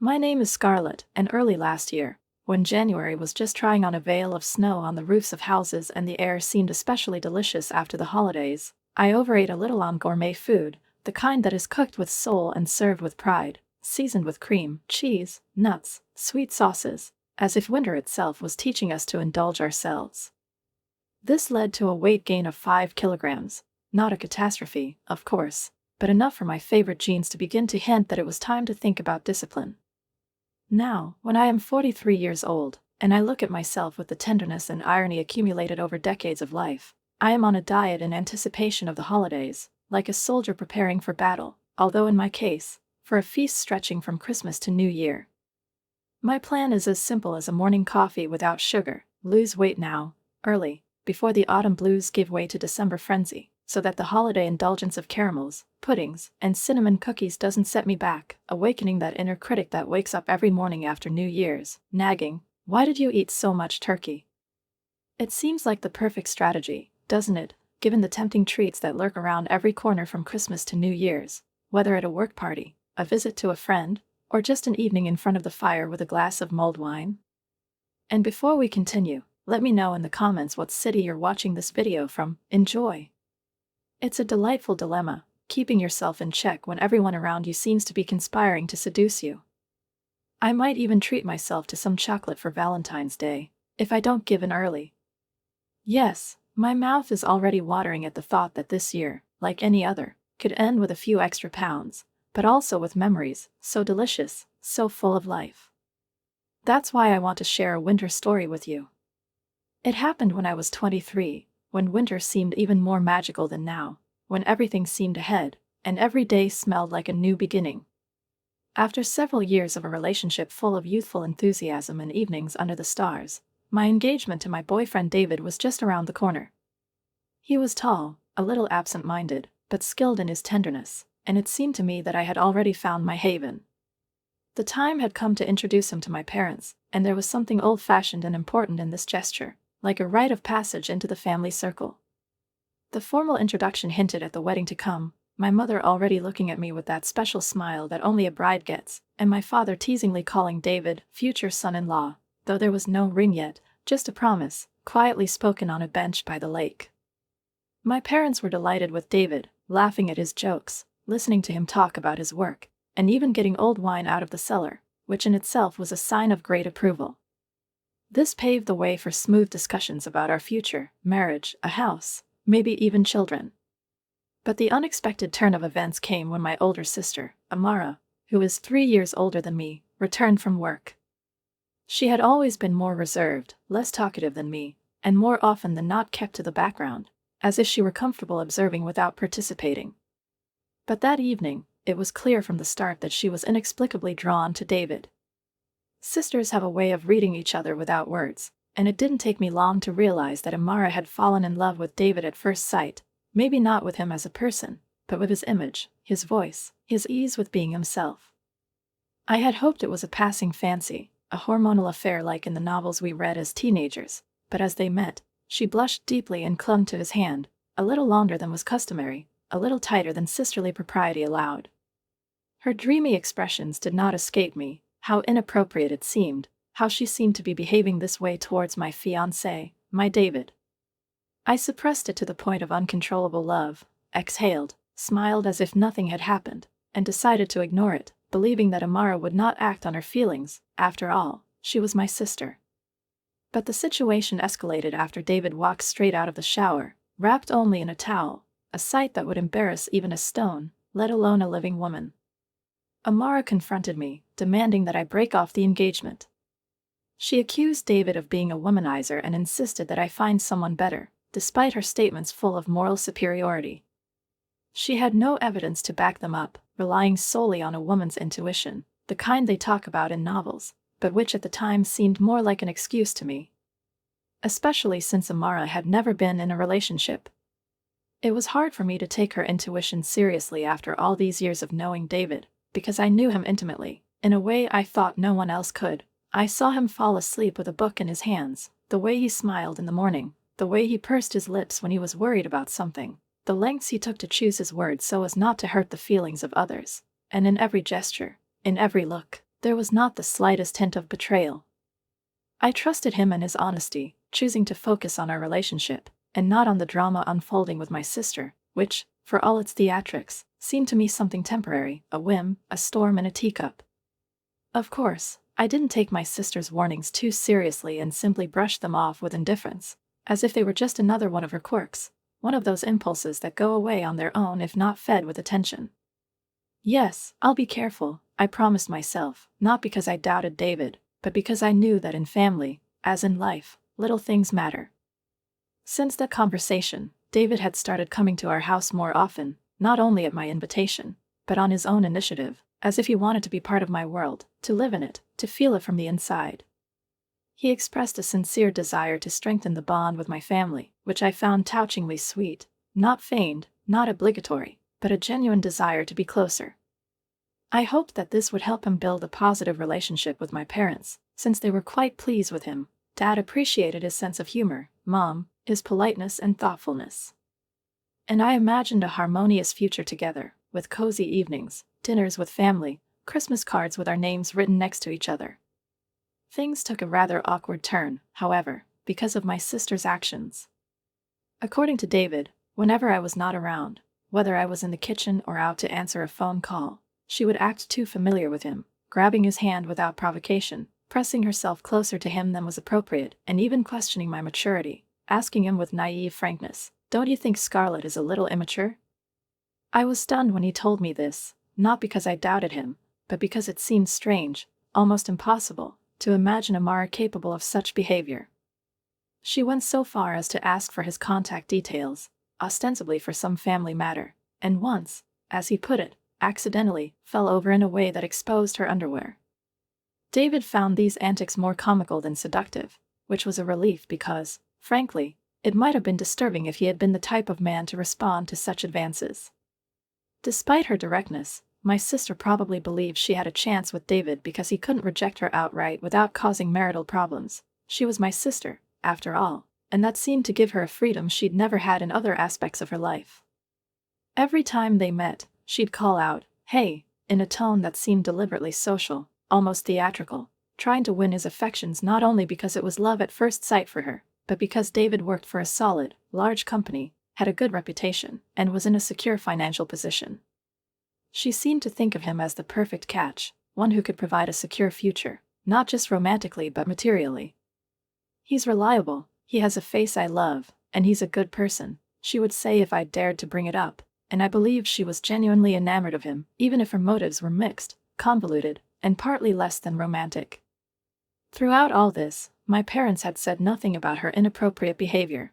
My name is Scarlett, and early last year, when January was just trying on a veil of snow on the roofs of houses and the air seemed especially delicious after the holidays, I overate a little on gourmet food, the kind that is cooked with soul and served with pride, seasoned with cream, cheese, nuts, sweet sauces, as if winter itself was teaching us to indulge ourselves. This led to a weight gain of 5 kilograms, not a catastrophe, of course, but enough for my favorite genes to begin to hint that it was time to think about discipline. Now, when I am 43 years old, and I look at myself with the tenderness and irony accumulated over decades of life, I am on a diet in anticipation of the holidays, like a soldier preparing for battle, although in my case, for a feast stretching from Christmas to New Year. My plan is as simple as a morning coffee without sugar, lose weight now, early, before the autumn blues give way to December frenzy, so that the holiday indulgence of caramels, puddings, and cinnamon cookies doesn't set me back, awakening that inner critic that wakes up every morning after New Year's, nagging, "Why did you eat so much turkey?" It seems like the perfect strategy, doesn't it, given the tempting treats that lurk around every corner from Christmas to New Year's, whether at a work party, a visit to a friend, or just an evening in front of the fire with a glass of mulled wine? And before we continue, let me know in the comments what city you're watching this video from. Enjoy! It's a delightful dilemma, keeping yourself in check when everyone around you seems to be conspiring to seduce you. I might even treat myself to some chocolate for Valentine's Day, if I don't give in early. Yes, my mouth is already watering at the thought that this year, like any other, could end with a few extra pounds, but also with memories, so delicious, so full of life. That's why I want to share a winter story with you. It happened when I was 23, when winter seemed even more magical than now, when everything seemed ahead, and every day smelled like a new beginning. After several years of a relationship full of youthful enthusiasm and evenings under the stars, my engagement to my boyfriend David was just around the corner. He was tall, a little absent-minded, but skilled in his tenderness, and it seemed to me that I had already found my haven. The time had come to introduce him to my parents, and there was something old-fashioned and important in this gesture, like a rite of passage into the family circle. The formal introduction hinted at the wedding to come, my mother already looking at me with that special smile that only a bride gets, and my father teasingly calling David future son-in-law, though there was no ring yet, just a promise, quietly spoken on a bench by the lake. My parents were delighted with David, laughing at his jokes, listening to him talk about his work, and even getting old wine out of the cellar, which in itself was a sign of great approval. This paved the way for smooth discussions about our future, marriage, a house, maybe even children. But the unexpected turn of events came when my older sister, Amara, who is 3 years older than me, returned from work. She had always been more reserved, less talkative than me, and more often than not kept to the background, as if she were comfortable observing without participating. But that evening, it was clear from the start that she was inexplicably drawn to David. Sisters have a way of reading each other without words, and it didn't take me long to realize that Amara had fallen in love with David at first sight, maybe not with him as a person, but with his image, his voice, his ease with being himself. I had hoped it was a passing fancy, a hormonal affair like in the novels we read as teenagers, but as they met, she blushed deeply and clung to his hand, a little longer than was customary, a little tighter than sisterly propriety allowed. Her dreamy expressions did not escape me, how inappropriate it seemed, how she seemed to be behaving this way towards my fiancé, my David. I suppressed it to the point of uncontrollable love, exhaled, smiled as if nothing had happened, and decided to ignore it, believing that Amara would not act on her feelings. After all, she was my sister. But the situation escalated after David walked straight out of the shower, wrapped only in a towel, a sight that would embarrass even a stone, let alone a living woman. Amara confronted me, demanding that I break off the engagement. She accused David of being a womanizer and insisted that I find someone better, despite her statements full of moral superiority. She had no evidence to back them up, relying solely on a woman's intuition, the kind they talk about in novels, but which at the time seemed more like an excuse to me. Especially since Amara had never been in a relationship. It was hard for me to take her intuition seriously after all these years of knowing David, because I knew him intimately, in a way I thought no one else could. I saw him fall asleep with a book in his hands, the way he smiled in the morning, the way he pursed his lips when he was worried about something, the lengths he took to choose his words so as not to hurt the feelings of others, and in every gesture, in every look, There was not the slightest hint of betrayal. I trusted him and his honesty, choosing to focus on our relationship, and not on the drama unfolding with my sister, which, for all its theatrics, seemed to me something temporary, a whim, a storm in a teacup. Of course, I didn't take my sister's warnings too seriously and simply brushed them off with indifference, as if they were just another one of her quirks, one of those impulses that go away on their own if not fed with attention. Yes, I'll be careful, I promised myself, not because I doubted David, but because I knew that in family, as in life, little things matter. Since that conversation, David had started coming to our house more often, not only at my invitation, but on his own initiative, as if he wanted to be part of my world, to live in it, to feel it from the inside. He expressed a sincere desire to strengthen the bond with my family, which I found touchingly sweet, not feigned, not obligatory, but a genuine desire to be closer. I hoped that this would help him build a positive relationship with my parents, since they were quite pleased with him. Dad appreciated his sense of humor, Mom, his politeness and thoughtfulness. And I imagined a harmonious future together, with cozy evenings, dinners with family, Christmas cards with our names written next to each other. Things took a rather awkward turn, however, because of my sister's actions. According to David, whenever I was not around, whether I was in the kitchen or out to answer a phone call, she would act too familiar with him, grabbing his hand without provocation, pressing herself closer to him than was appropriate, and even questioning my maturity, asking him with naive frankness, "Don't you think Scarlett is a little immature?" I was stunned when he told me this, not because I doubted him, but because it seemed strange, almost impossible, to imagine Amara capable of such behavior. She went so far as to ask for his contact details, ostensibly for some family matter, and once, as he put it, accidentally, fell over in a way that exposed her underwear. David found these antics more comical than seductive, which was a relief because, frankly, it might have been disturbing if he had been the type of man to respond to such advances. Despite her directness, my sister probably believed she had a chance with David because he couldn't reject her outright without causing marital problems. She was my sister, after all, and that seemed to give her a freedom she'd never had in other aspects of her life. Every time they met, she'd call out, "Hey," in a tone that seemed deliberately social, almost theatrical, trying to win his affections not only because it was love at first sight for her, but because David worked for a solid, large company, had a good reputation, and was in a secure financial position. She seemed to think of him as the perfect catch, one who could provide a secure future, not just romantically but materially. "He's reliable, he has a face I love, and he's a good person," she would say if I dared to bring it up, and I believed she was genuinely enamored of him, even if her motives were mixed, convoluted, and partly less than romantic. Throughout all this, my parents had said nothing about her inappropriate behavior.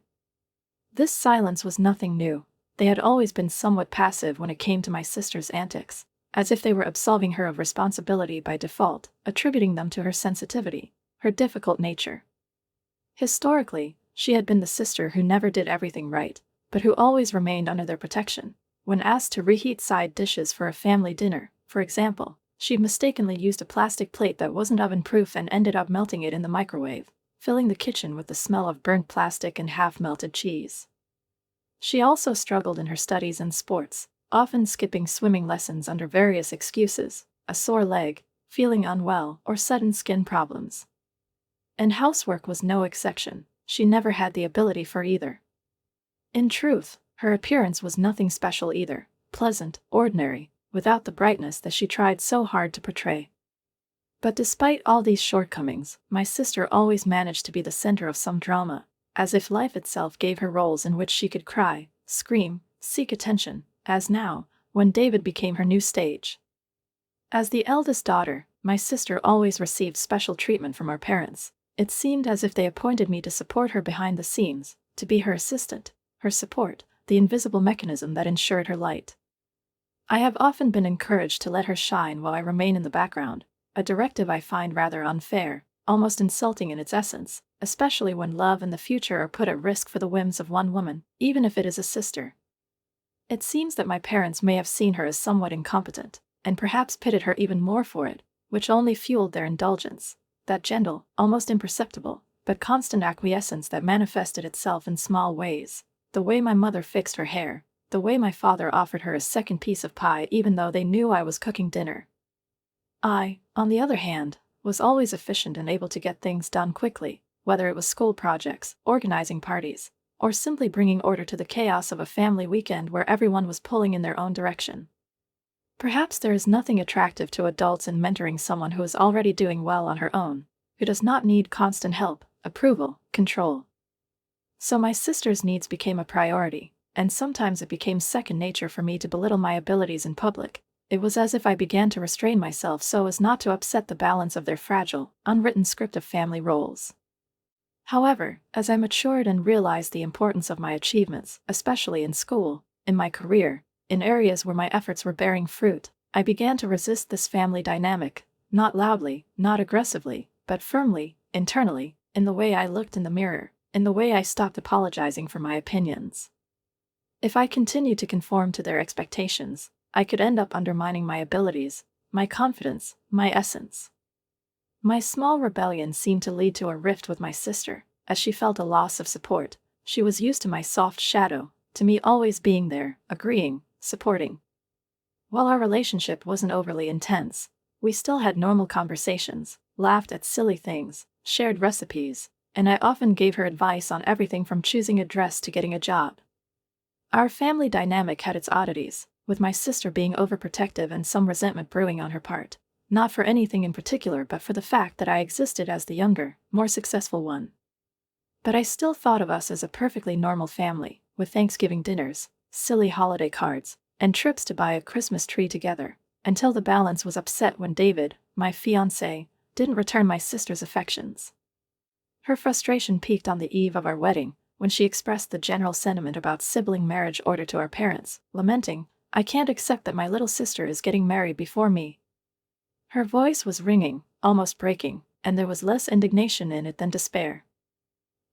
This silence was nothing new. They had always been somewhat passive when it came to my sister's antics, as if they were absolving her of responsibility by default, attributing them to her sensitivity, her difficult nature. Historically, she had been the sister who never did everything right, but who always remained under their protection. When asked to reheat side dishes for a family dinner, for example, she'd mistakenly used a plastic plate that wasn't oven-proof and ended up melting it in the microwave, filling the kitchen with the smell of burnt plastic and half-melted cheese. She also struggled in her studies and sports, often skipping swimming lessons under various excuses, a sore leg, feeling unwell, or sudden skin problems. And housework was no exception. She never had the ability for either. In truth, her appearance was nothing special either, pleasant, ordinary, without the brightness that she tried so hard to portray. But despite all these shortcomings, my sister always managed to be the center of some drama, as if life itself gave her roles in which she could cry, scream, seek attention, as now, when David became her new stage. As the eldest daughter, my sister always received special treatment from our parents. It seemed as if they appointed me to support her behind the scenes, to be her assistant, her support, the invisible mechanism that ensured her light. I have often been encouraged to let her shine while I remain in the background, a directive I find rather unfair, almost insulting in its essence, especially when love and the future are put at risk for the whims of one woman, even if it is a sister. It seems that my parents may have seen her as somewhat incompetent, and perhaps pitted her even more for it, which only fueled their indulgence, that gentle, almost imperceptible, but constant acquiescence that manifested itself in small ways, the way my mother fixed her hair, the way my father offered her a second piece of pie even though they knew I was cooking dinner. I, on the other hand, was always efficient and able to get things done quickly, whether it was school projects, organizing parties, or simply bringing order to the chaos of a family weekend where everyone was pulling in their own direction. Perhaps there is nothing attractive to adults in mentoring someone who is already doing well on her own, who does not need constant help, approval, control. So my sister's needs became a priority, and sometimes it became second nature for me to belittle my abilities in public. It was as if I began to restrain myself so as not to upset the balance of their fragile, unwritten script of family roles. However, as I matured and realized the importance of my achievements, especially in school, in my career, in areas where my efforts were bearing fruit, I began to resist this family dynamic, not loudly, not aggressively, but firmly, internally, in the way I looked in the mirror, in the way I stopped apologizing for my opinions. If I continued to conform to their expectations, I could end up undermining my abilities, my confidence, my essence. My small rebellion seemed to lead to a rift with my sister, as she felt a loss of support. She was used to my soft shadow, to me always being there, agreeing, supporting. While our relationship wasn't overly intense, we still had normal conversations, laughed at silly things, shared recipes, and I often gave her advice on everything from choosing a dress to getting a job. Our family dynamic had its oddities, with my sister being overprotective and some resentment brewing on her part, not for anything in particular but for the fact that I existed as the younger, more successful one. But I still thought of us as a perfectly normal family, with Thanksgiving dinners, silly holiday cards, and trips to buy a Christmas tree together, until the balance was upset when David, my fiancé, didn't return my sister's affections. Her frustration peaked on the eve of our wedding, when she expressed the general sentiment about sibling marriage order to our parents, lamenting, "I can't accept that my little sister is getting married before me." Her voice was ringing, almost breaking, and there was less indignation in it than despair.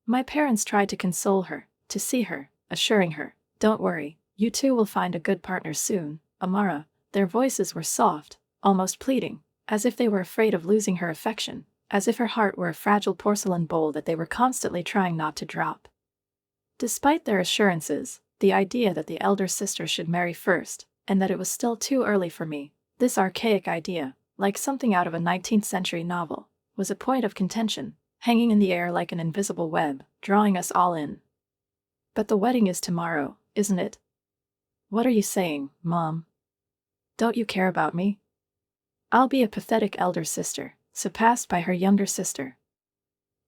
My parents tried to console her, to see her, assuring her, "Don't worry, you two will find a good partner soon, Amara." Their voices were soft, almost pleading, as if they were afraid of losing her affection, as if her heart were a fragile porcelain bowl that they were constantly trying not to drop. Despite their assurances, the idea that the elder sister should marry first, and that it was still too early for me, this archaic idea, like something out of a 19th century novel, was a point of contention, hanging in the air like an invisible web, drawing us all in. "But the wedding is tomorrow, isn't it? What are you saying, Mom? Don't you care about me? I'll be a pathetic elder sister, surpassed by her younger sister."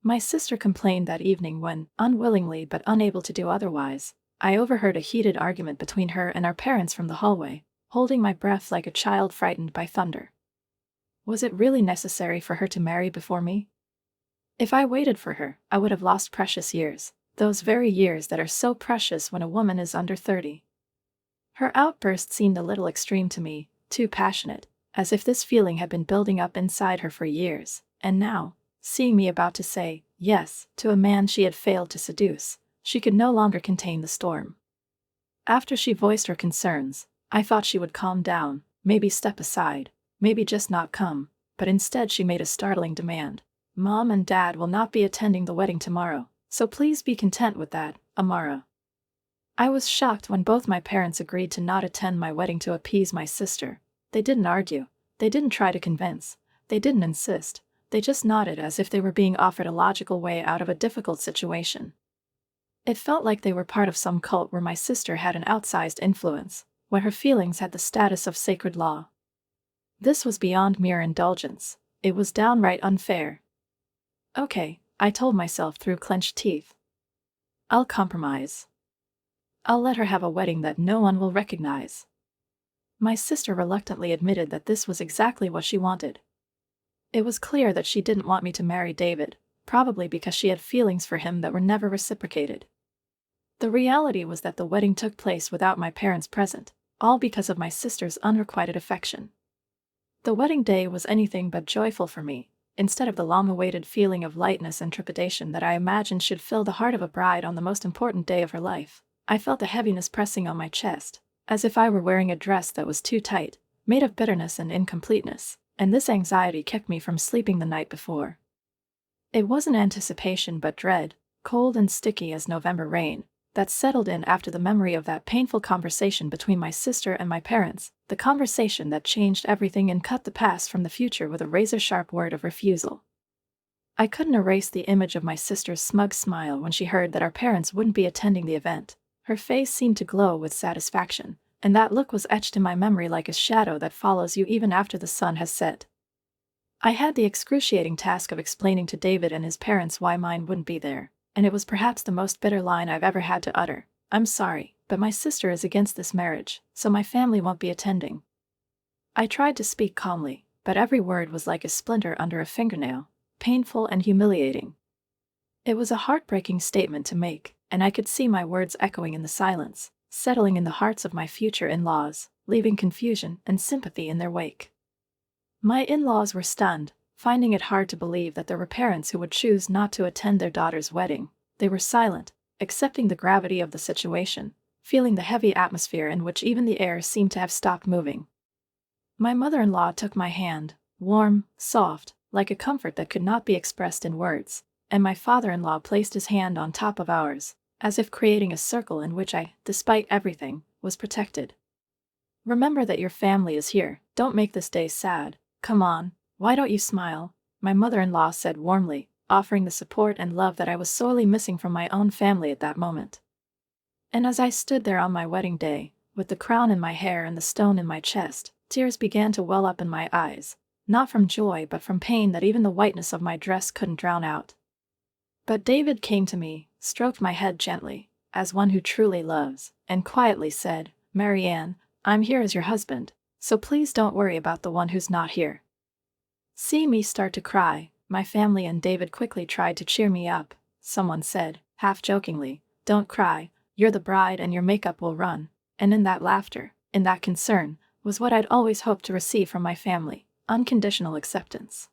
My sister complained that evening when, unwillingly but unable to do otherwise, I overheard a heated argument between her and our parents from the hallway, holding my breath like a child frightened by thunder. Was it really necessary for her to marry before me? If I waited for her, I would have lost precious years, those very years that are so precious when a woman is under 30. Her outburst seemed a little extreme to me, too passionate, as if this feeling had been building up inside her for years, and now, seeing me about to say yes to a man she had failed to seduce, she could no longer contain the storm. After she voiced her concerns, I thought she would calm down, maybe step aside, maybe just not come, but instead she made a startling demand. "Mom and Dad will not be attending the wedding tomorrow, so please be content with that, Amara." I was shocked when both my parents agreed to not attend my wedding to appease my sister. They didn't argue, they didn't try to convince, they didn't insist, they just nodded as if they were being offered a logical way out of a difficult situation. It felt like they were part of some cult where my sister had an outsized influence, where her feelings had the status of sacred law. This was beyond mere indulgence, it was downright unfair. "Okay," I told myself through clenched teeth. "I'll compromise. I'll let her have a wedding that no one will recognize." My sister reluctantly admitted that this was exactly what she wanted. It was clear that she didn't want me to marry David, probably because she had feelings for him that were never reciprocated. The reality was that the wedding took place without my parents present, all because of my sister's unrequited affection. The wedding day was anything but joyful for me. Instead of the long-awaited feeling of lightness and trepidation that I imagined should fill the heart of a bride on the most important day of her life, I felt a heaviness pressing on my chest, as if I were wearing a dress that was too tight, made of bitterness and incompleteness, and this anxiety kept me from sleeping the night before. It wasn't anticipation but dread, cold and sticky as November rain, that settled in after the memory of that painful conversation between my sister and my parents, the conversation that changed everything and cut the past from the future with a razor-sharp word of refusal. I couldn't erase the image of my sister's smug smile when she heard that our parents wouldn't be attending the event. Her face seemed to glow with satisfaction, and that look was etched in my memory like a shadow that follows you even after the sun has set. I had the excruciating task of explaining to David and his parents why mine wouldn't be there, and it was perhaps the most bitter line I've ever had to utter. I'm sorry, but my sister is against this marriage, so my family won't be attending. I tried to speak calmly, but every word was like a splinter under a fingernail, painful and humiliating. It was a heartbreaking statement to make, and I could see my words echoing in the silence, settling in the hearts of my future in-laws, leaving confusion and sympathy in their wake. My in-laws were stunned, finding it hard to believe that there were parents who would choose not to attend their daughter's wedding. They were silent, accepting the gravity of the situation, feeling the heavy atmosphere in which even the air seemed to have stopped moving. My mother-in-law took my hand, warm, soft, like a comfort that could not be expressed in words, and my father-in-law placed his hand on top of ours, as if creating a circle in which I, despite everything, was protected. Remember that your family is here, don't make this day sad, come on, why don't you smile? My mother-in-law said warmly, offering the support and love that I was sorely missing from my own family at that moment. And as I stood there on my wedding day, with the crown in my hair and the stone in my chest, tears began to well up in my eyes, not from joy but from pain that even the whiteness of my dress couldn't drown out. But David came to me, stroked my head gently, as one who truly loves, and quietly said, "Marianne, I'm here as your husband, so please don't worry about the one who's not here." Seeing me start to cry, my family and David quickly tried to cheer me up. Someone said, half-jokingly, "Don't cry, you're the bride and your makeup will run," and in that laughter, in that concern, was what I'd always hoped to receive from my family, unconditional acceptance.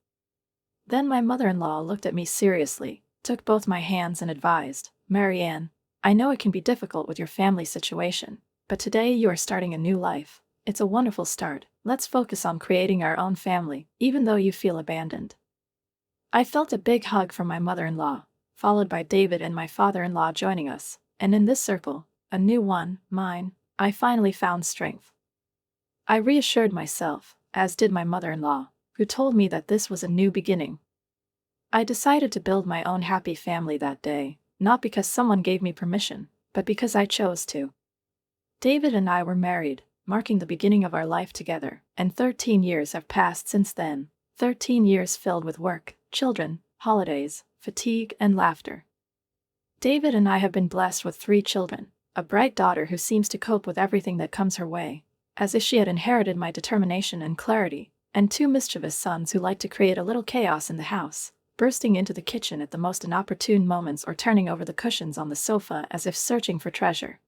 Then my mother-in-law looked at me seriously, took both my hands and advised, "Marianne, I know it can be difficult with your family situation, but today you are starting a new life. It's a wonderful start. Let's focus on creating our own family, even though you feel abandoned." I felt a big hug from my mother-in-law, followed by David and my father-in-law joining us, and in this circle, a new one, mine, I finally found strength. I reassured myself, as did my mother-in-law, who told me that this was a new beginning. I decided to build my own happy family that day, not because someone gave me permission, but because I chose to. David and I were married, marking the beginning of our life together, and 13 years have passed since then, 13 years filled with work, children, holidays, fatigue, and laughter. David and I have been blessed with 3 children, a bright daughter who seems to cope with everything that comes her way, as if she had inherited my determination and clarity, and 2 mischievous sons who like to create a little chaos in the house, bursting into the kitchen at the most inopportune moments or turning over the cushions on the sofa as if searching for treasure.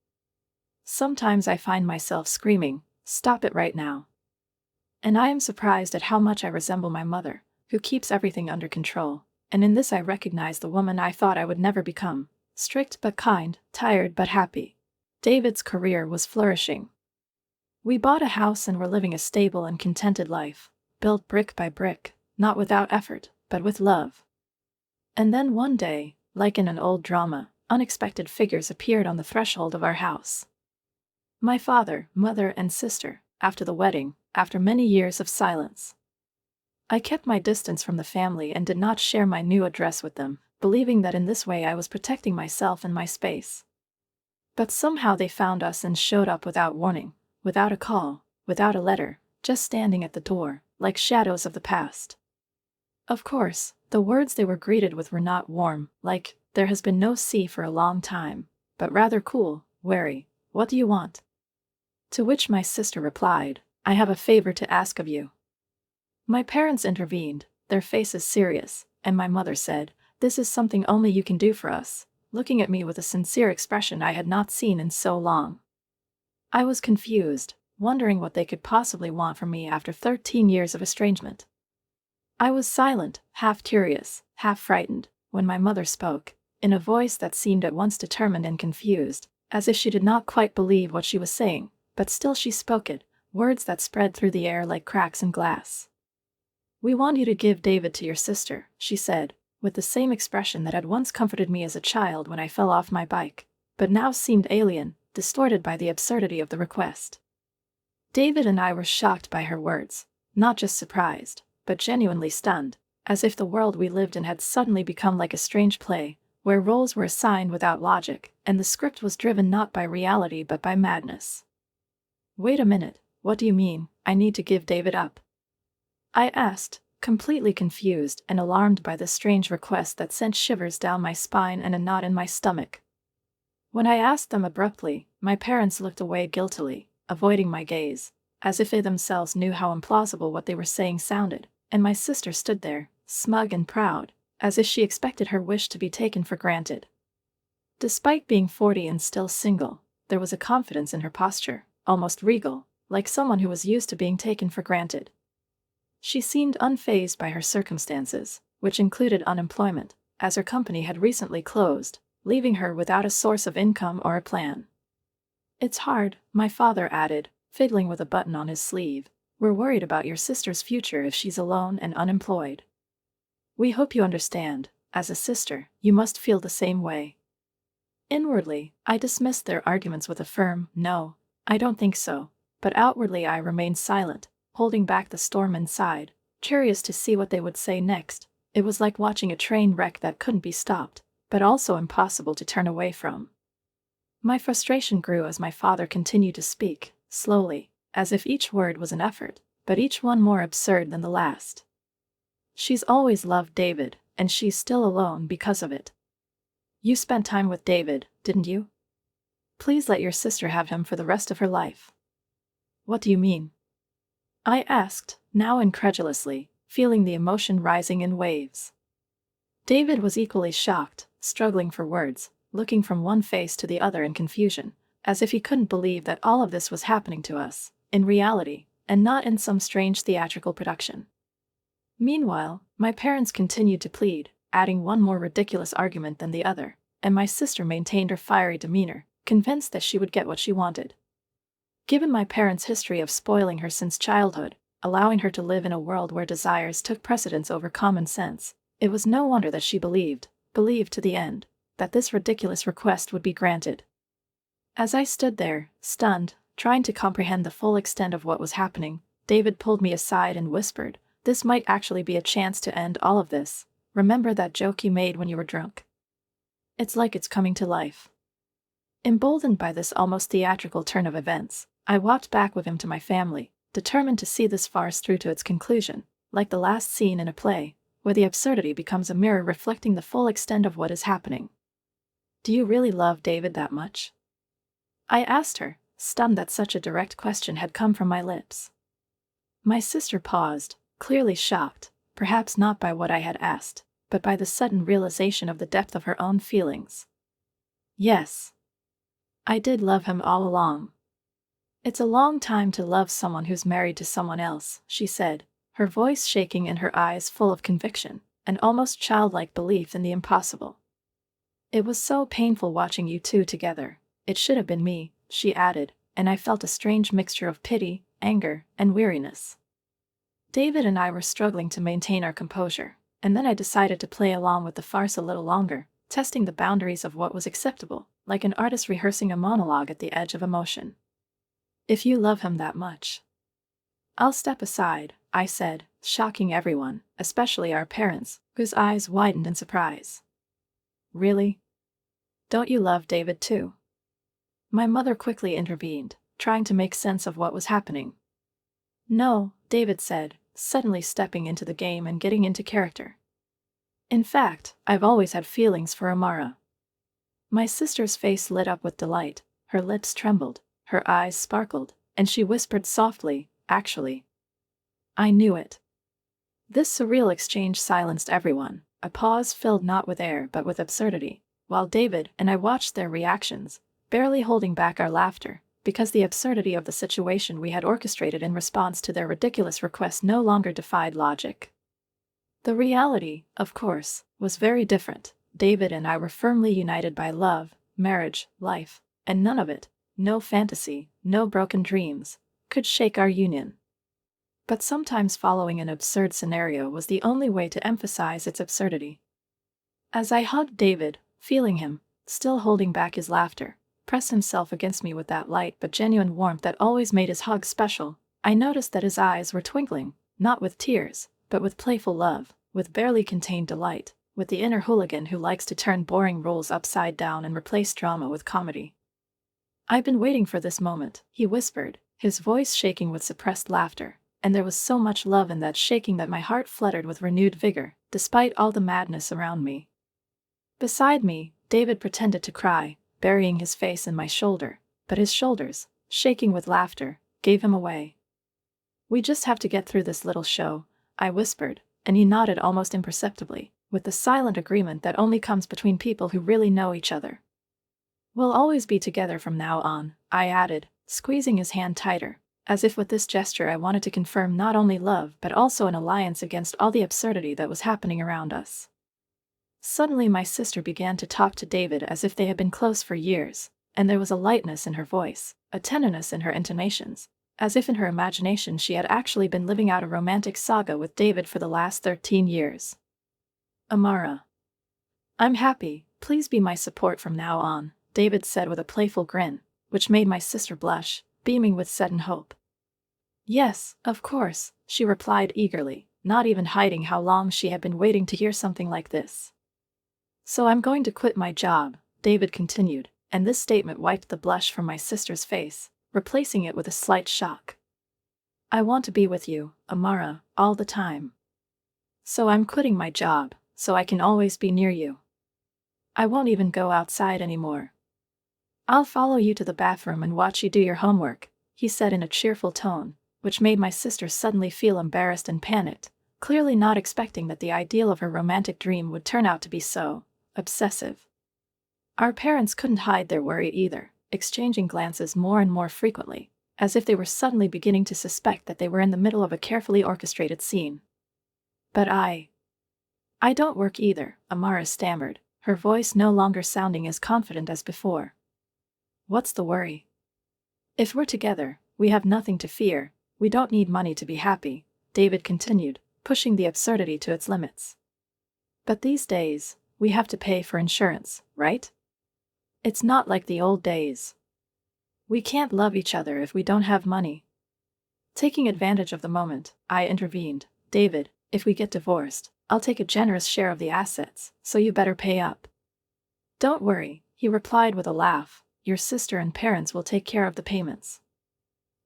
Sometimes I find myself screaming, "Stop it right now." And I am surprised at how much I resemble my mother, who keeps everything under control, and in this I recognize the woman I thought I would never become, strict but kind, tired but happy. David's career was flourishing. We bought a house and were living a stable and contented life, built brick by brick, not without effort, but with love. And then one day, like in an old drama, unexpected figures appeared on the threshold of our house. My father, mother, and sister, after the wedding, after many years of silence. I kept my distance from the family and did not share my new address with them, believing that in this way I was protecting myself and my space. But somehow they found us and showed up without warning, without a call, without a letter, just standing at the door, like shadows of the past. Of course, the words they were greeted with were not warm, like, "There has been no sea for a long time," but rather cool, wary, "What do you want?" To which my sister replied, "I have a favor to ask of you." My parents intervened, their faces serious, and my mother said, "This is something only you can do for us," looking at me with a sincere expression I had not seen in so long. I was confused, wondering what they could possibly want from me after 13 years of estrangement. I was silent, half curious, half frightened, when my mother spoke, in a voice that seemed at once determined and confused, as if she did not quite believe what she was saying, but still she spoke it, words that spread through the air like cracks in glass. "We want you to give David to your sister," she said, with the same expression that had once comforted me as a child when I fell off my bike. but now seemed alien, distorted by the absurdity of the request. David and I were shocked by her words, not just surprised, but genuinely stunned, as if the world we lived in had suddenly become like a strange play, where roles were assigned without logic, and the script was driven not by reality but by madness. "Wait a minute, what do you mean, I need to give David up?" I asked, completely confused and alarmed by this strange request that sent shivers down my spine and a knot in my stomach. When I asked them abruptly, my parents looked away guiltily, avoiding my gaze, as if they themselves knew how implausible what they were saying sounded, and my sister stood there, smug and proud, as if she expected her wish to be taken for granted. Despite being 40 and still single, there was a confidence in her posture, almost regal, like someone who was used to being taken for granted. She seemed unfazed by her circumstances, which included unemployment, as her company had recently closed, leaving her without a source of income or a plan. "It's hard," my father added, fiddling with a button on his sleeve. "We're worried about your sister's future if she's alone and unemployed. We hope you understand. As a sister, you must feel the same way." Inwardly, I dismissed their arguments with a firm, "No, I don't think so," but outwardly I remained silent, holding back the storm inside, curious to see what they would say next. It was like watching a train wreck that couldn't be stopped, but also impossible to turn away from. My frustration grew as my father continued to speak, slowly, as if each word was an effort, but each one more absurd than the last. "She's always loved David, and she's still alone because of it. You spent time with David, didn't you? Please let your sister have him for the rest of her life." "What do you mean?" I asked, now incredulously, feeling the emotion rising in waves. David was equally shocked, struggling for words, looking from one face to the other in confusion, as if he couldn't believe that all of this was happening to us, in reality, and not in some strange theatrical production. Meanwhile, my parents continued to plead, adding one more ridiculous argument than the other, and my sister maintained her fiery demeanor, convinced that she would get what she wanted. Given my parents' history of spoiling her since childhood, allowing her to live in a world where desires took precedence over common sense, it was no wonder that she believed to the end, that this ridiculous request would be granted. As I stood there, stunned, trying to comprehend the full extent of what was happening, David pulled me aside and whispered, "This might actually be a chance to end all of this. Remember that joke you made when you were drunk? It's like it's coming to life." Emboldened by this almost theatrical turn of events, I walked back with him to my family, determined to see this farce through to its conclusion, like the last scene in a play, where the absurdity becomes a mirror reflecting the full extent of what is happening. "Do you really love David that much?" I asked her, stunned that such a direct question had come from my lips. My sister paused, clearly shocked, perhaps not by what I had asked, but by the sudden realization of the depth of her own feelings. "Yes. I did love him all along." "It's a long time to love someone who's married to someone else," she said, her voice shaking and her eyes full of conviction, and almost childlike belief in the impossible. "It was so painful watching you two together. It should have been me," she added, and I felt a strange mixture of pity, anger, and weariness. David and I were struggling to maintain our composure, and then I decided to play along with the farce a little longer, testing the boundaries of what was acceptable, like an artist rehearsing a monologue at the edge of emotion. "If you love him that much, I'll step aside," I said, shocking everyone, especially our parents, whose eyes widened in surprise. "Really? Don't you love David too?" My mother quickly intervened, trying to make sense of what was happening. "No," David said, suddenly stepping into the game and getting into character. "In fact, I've always had feelings for Amara." My sister's face lit up with delight, her lips trembled, her eyes sparkled, and she whispered softly, "Actually, I knew it." This surreal exchange silenced everyone, a pause filled not with air but with absurdity, while David and I watched their reactions, barely holding back our laughter, because the absurdity of the situation we had orchestrated in response to their ridiculous request no longer defied logic. The reality, of course, was very different. David and I were firmly united by love, marriage, life, and none of it, no fantasy, no broken dreams, could shake our union. But sometimes following an absurd scenario was the only way to emphasize its absurdity. As I hugged David, feeling him, still holding back his laughter, pressed himself against me with that light but genuine warmth that always made his hugs special. I noticed that his eyes were twinkling, not with tears, but with playful love, with barely contained delight, with the inner hooligan who likes to turn boring roles upside down and replace drama with comedy. "I've been waiting for this moment," he whispered, his voice shaking with suppressed laughter, and there was so much love in that shaking that my heart fluttered with renewed vigor, despite all the madness around me. Beside me, David pretended to cry, burying his face in my shoulder, but his shoulders, shaking with laughter, gave him away. "We just have to get through this little show," I whispered, and he nodded almost imperceptibly, with the silent agreement that only comes between people who really know each other. "We'll always be together from now on," I added, squeezing his hand tighter, as if with this gesture I wanted to confirm not only love but also an alliance against all the absurdity that was happening around us. Suddenly my sister began to talk to David as if they had been close for years, and there was a lightness in her voice, a tenderness in her intonations, as if in her imagination she had actually been living out a romantic saga with David for the last 13 years. "Amara. I'm happy, please be my support from now on," David said with a playful grin, which made my sister blush, beaming with sudden hope. "Yes, of course," she replied eagerly, not even hiding how long she had been waiting to hear something like this. "So I'm going to quit my job," David continued, and this statement wiped the blush from my sister's face, replacing it with a slight shock. "I want to be with you, Amara, all the time. So I'm quitting my job, so I can always be near you. I won't even go outside anymore. I'll follow you to the bathroom and watch you do your homework," he said in a cheerful tone, which made my sister suddenly feel embarrassed and panicked, clearly not expecting that the ideal of her romantic dream would turn out to be so obsessive. Our parents couldn't hide their worry either, exchanging glances more and more frequently, as if they were suddenly beginning to suspect that they were in the middle of a carefully orchestrated scene. "But I don't work either," Amara stammered, her voice no longer sounding as confident as before. "What's the worry? If we're together, we have nothing to fear, we don't need money to be happy," David continued, pushing the absurdity to its limits. "But these days, we have to pay for insurance, right? It's not like the old days. We can't love each other if we don't have money." Taking advantage of the moment, I intervened. "David, if we get divorced, I'll take a generous share of the assets, so you better pay up." "Don't worry," he replied with a laugh, "your sister and parents will take care of the payments."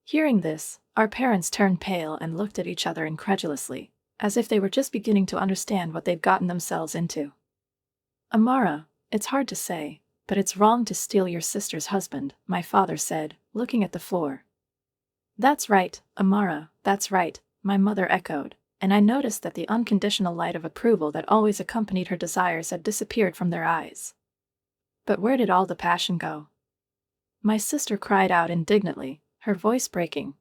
Hearing this, our parents turned pale and looked at each other incredulously, as if they were just beginning to understand what they'd gotten themselves into. "Amara, it's hard to say, but it's wrong to steal your sister's husband," my father said, looking at the floor. "That's right, Amara, that's right," my mother echoed, and I noticed that the unconditional light of approval that always accompanied her desires had disappeared from their eyes. "But where did all the passion go?" my sister cried out indignantly, her voice breaking.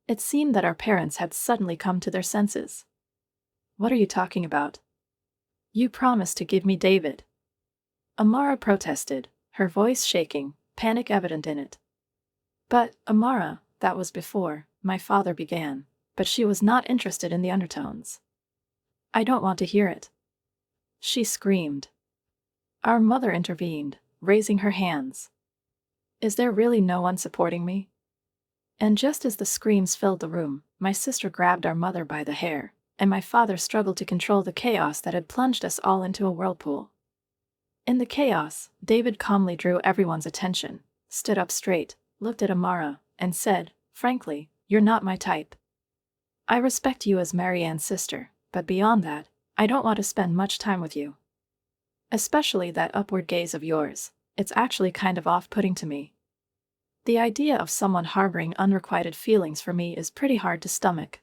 It seemed that our parents had suddenly come to their senses. "What are you talking about? You promised to give me David." Amara protested, her voice shaking, panic evident in it. "But, Amara, that was before," my father began, but she was not interested in the undertones. "I don't want to hear it," she screamed. Our mother intervened, raising her hands. "Is there really no one supporting me?" And just as the screams filled the room, my sister grabbed our mother by the hair, and my father struggled to control the chaos that had plunged us all into a whirlpool. In the chaos, David calmly drew everyone's attention, stood up straight, looked at Amara, and said, "Frankly, you're not my type. I respect you as Marianne's sister, but beyond that, I don't want to spend much time with you. Especially that upward gaze of yours, it's actually kind of off-putting to me. The idea of someone harboring unrequited feelings for me is pretty hard to stomach."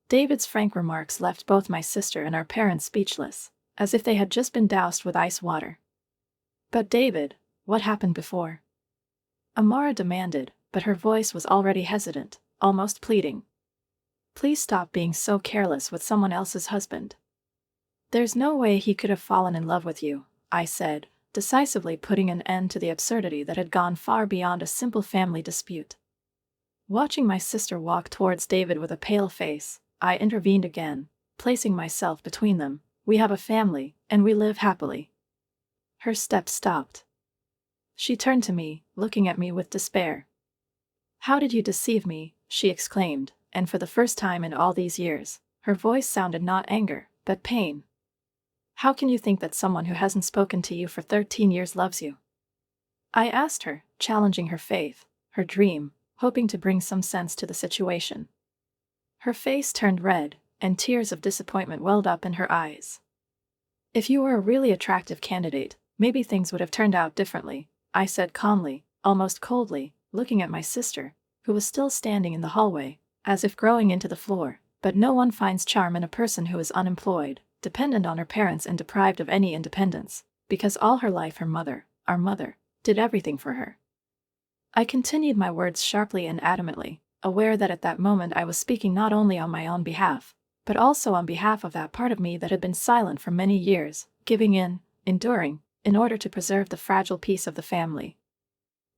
David's frank remarks left both my sister and our parents speechless, as if they had just been doused with ice water. "But David, what happened before?" Amara demanded, but her voice was already hesitant, almost pleading. "Please stop being so careless with someone else's husband. There's no way he could have fallen in love with you," I said, decisively putting an end to the absurdity that had gone far beyond a simple family dispute. Watching my sister walk towards David with a pale face, I intervened again, placing myself between them. "We have a family, and we live happily." Her steps stopped. She turned to me, looking at me with despair. "How did you deceive me?" she exclaimed, and for the first time in all these years, her voice sounded not anger, but pain. "How can you think that someone who hasn't spoken to you for 13 years loves you?" I asked her, challenging her faith, her dream, hoping to bring some sense to the situation. Her face turned red, and tears of disappointment welled up in her eyes. "If you were a really attractive candidate, maybe things would have turned out differently," I said calmly, almost coldly, looking at my sister, who was still standing in the hallway, as if growing into the floor. But no one finds charm in a person who is unemployed, dependent on her parents and deprived of any independence, because all her life her mother, our mother, did everything for her. I continued my words sharply and adamantly, aware that at that moment I was speaking not only on my own behalf, but also on behalf of that part of me that had been silent for many years, giving in, enduring, in order to preserve the fragile peace of the family.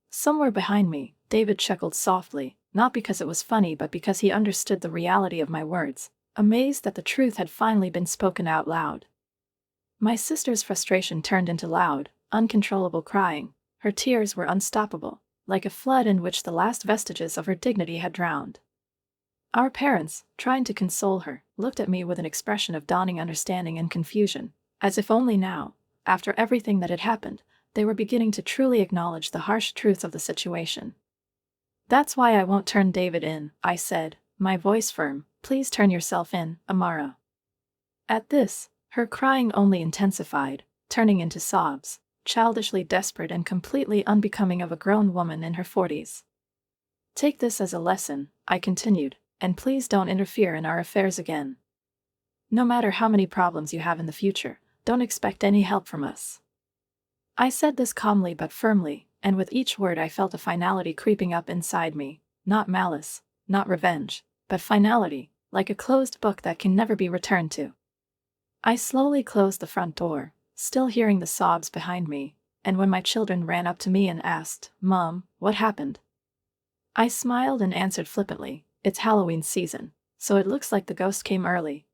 Somewhere behind me, David chuckled softly, not because it was funny but because he understood the reality of my words, amazed that the truth had finally been spoken out loud. My sister's frustration turned into loud, uncontrollable crying. Her tears were unstoppable, like a flood in which the last vestiges of her dignity had drowned. Our parents, trying to console her, looked at me with an expression of dawning understanding and confusion, as if only now, after everything that had happened, they were beginning to truly acknowledge the harsh truth of the situation. "That's why I won't turn David in," I said, my voice firm. "Please turn yourself in, Amara." At this, her crying only intensified, turning into sobs, childishly desperate and completely unbecoming of a grown woman in her 40s. "Take this as a lesson," I continued, "and please don't interfere in our affairs again. No matter how many problems you have in the future, don't expect any help from us." I said this calmly but firmly, and with each word I felt a finality creeping up inside me, not malice, not revenge, but finality, like a closed book that can never be returned to. I slowly closed the front door, still hearing the sobs behind me, and when my children ran up to me and asked, "Mom, what happened?" I smiled and answered flippantly, "It's Halloween season, so it looks like the ghost came early."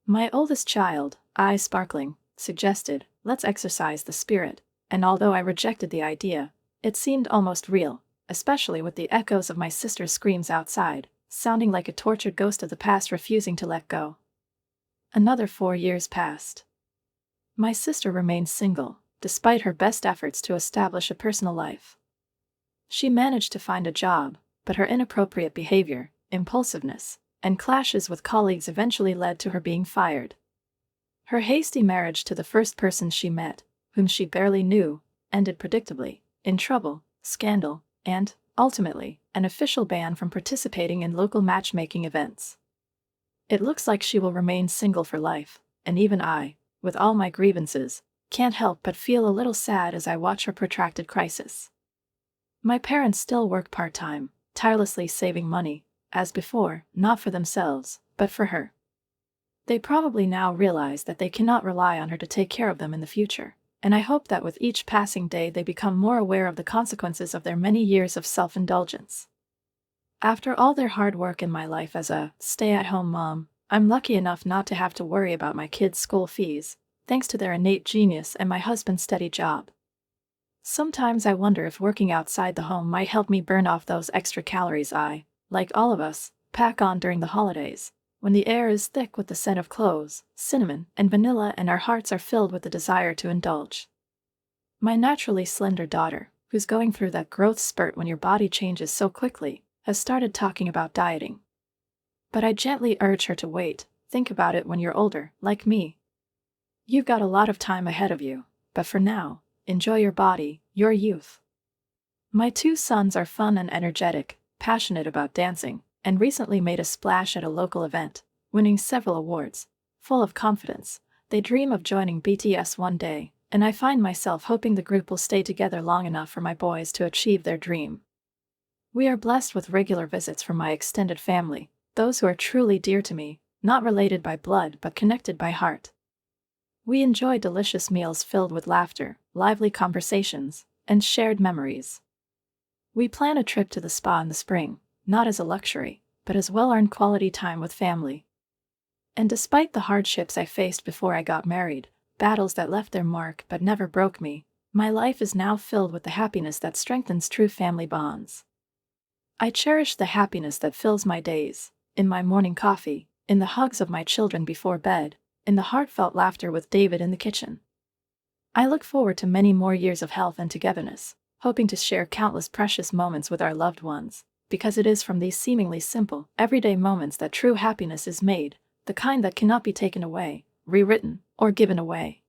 My oldest child, eyes sparkling, suggested, "Let's exorcise the spirit," and although I rejected the idea, it seemed almost real, especially with the echoes of my sister's screams outside, sounding like a tortured ghost of the past refusing to let go. Another 4 years passed. My sister remained single, despite her best efforts to establish a personal life. She managed to find a job, but her inappropriate behavior, impulsiveness, and clashes with colleagues eventually led to her being fired. Her hasty marriage to the first person she met, whom she barely knew, ended predictably, in trouble, scandal, and, ultimately, an official ban from participating in local matchmaking events. It looks like she will remain single for life, and even I, with all my grievances, can't help but feel a little sad as I watch her protracted crisis. My parents still work part-time, tirelessly saving money, as before, not for themselves, but for her. They probably now realize that they cannot rely on her to take care of them in the future, and I hope that with each passing day they become more aware of the consequences of their many years of self-indulgence. After all their hard work in my life as a stay-at-home mom, I'm lucky enough not to have to worry about my kids' school fees, thanks to their innate genius and my husband's steady job. Sometimes I wonder if working outside the home might help me burn off those extra calories I, like all of us, pack on during the holidays, when the air is thick with the scent of cloves, cinnamon, and vanilla and our hearts are filled with the desire to indulge. My naturally slender daughter, who's going through that growth spurt when your body changes so quickly, has started talking about dieting. But I gently urge her to wait, think about it when you're older, like me. You've got a lot of time ahead of you, but for now, enjoy your body, your youth. My 2 sons are fun and energetic, passionate about dancing, and recently made a splash at a local event, winning several awards. Full of confidence, they dream of joining BTS one day, and I find myself hoping the group will stay together long enough for my boys to achieve their dream. We are blessed with regular visits from my extended family, those who are truly dear to me, not related by blood but connected by heart. We enjoy delicious meals filled with laughter, lively conversations, and shared memories. We plan a trip to the spa in the spring, not as a luxury, but as well-earned quality time with family. And despite the hardships I faced before I got married, battles that left their mark but never broke me. My life is now filled with the happiness that strengthens true family bonds. I cherish the happiness that fills my days, in my morning coffee, in the hugs of my children before bed, in the heartfelt laughter with David in the kitchen. I look forward to many more years of health and togetherness, hoping to share countless precious moments with our loved ones, because it is from these seemingly simple, everyday moments that true happiness is made, the kind that cannot be taken away, rewritten, or given away.